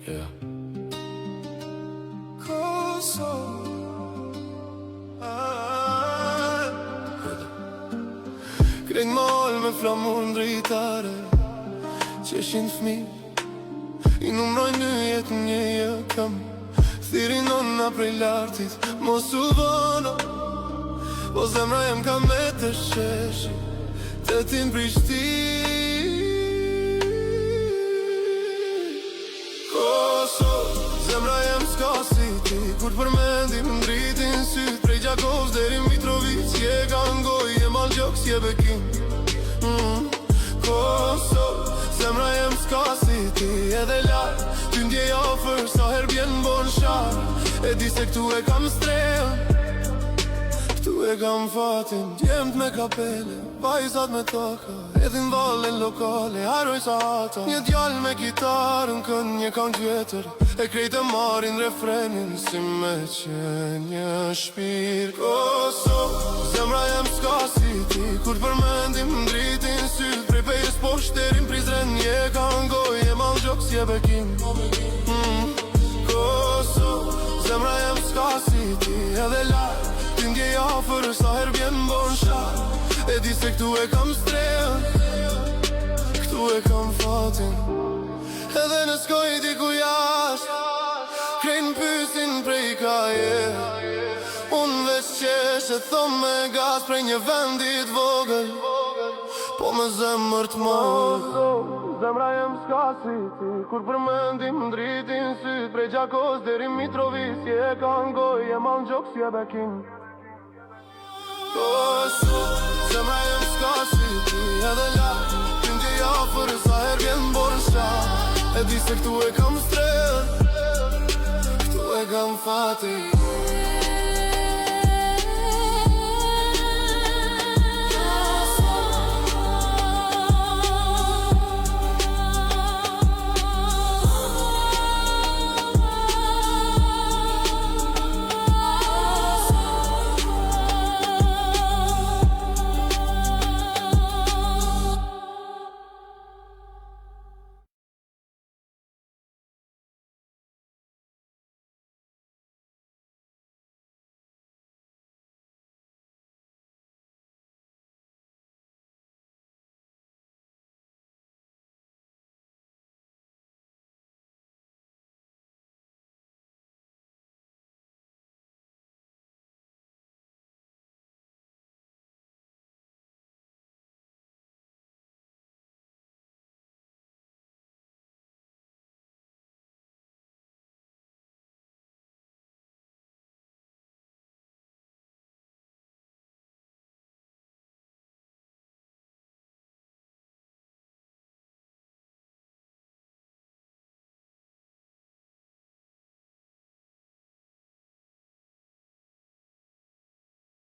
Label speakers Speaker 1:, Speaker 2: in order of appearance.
Speaker 1: Yeah.
Speaker 2: Krejt mall me flamur ndritare që shin fmi I numrojnë në jetë një kam Thiri nonna prej lartit Mos u vono Po zemra jem ka me të sheshi Të tin Prishti Kosovë Zemra jem s'ka si ti Kur përmendim ndritin syt Prej Gjakovës deri Mitrovic Je Gangoj, je Malgjok, je Bekim Kosovë Zemra jem s'ka si ti Edhe lartë Ty ndjej ofër Sa her bjen bon sharë E di se këtu e kam strehën Këtu e kam fatin Djemt me kapele Vajzat me toka Edhin vallen lokale Haroj sa hata Një djall me kitarën Kën një kanë tjetër E krejt e marin refrenin Si me qenë një shpirë Kosovë Zemra jem s'ka si ti Kur përmendim ndritin syt Prej pejës poshterin Prizren Je Gangoj, je Malgjok, je Bekim Kosovë Zemra jem s'ka si ti Edhe lartë Ty ndjej ofër Sa her bjen bon sharë E di se këtu e kam strehën Këtu e kam fatin Edhe në skoj di ku jash Krejnë pysin prej ka Unë veç qesh e thom me gas Prej një vendit vogël Po me zemër t'mollë Zemra jem s'ka si ti Kur përmendim ndritin syt Prej Gjakos deri Mitrovic Je Gangoj, je Malgjok, je Bekim Kosovë Zemra jem s'ka si ti Edhe lartë Ty ndjej ofër Sa her bjen bon sharë E di se këtu e kam strehën Këtu e kam fatin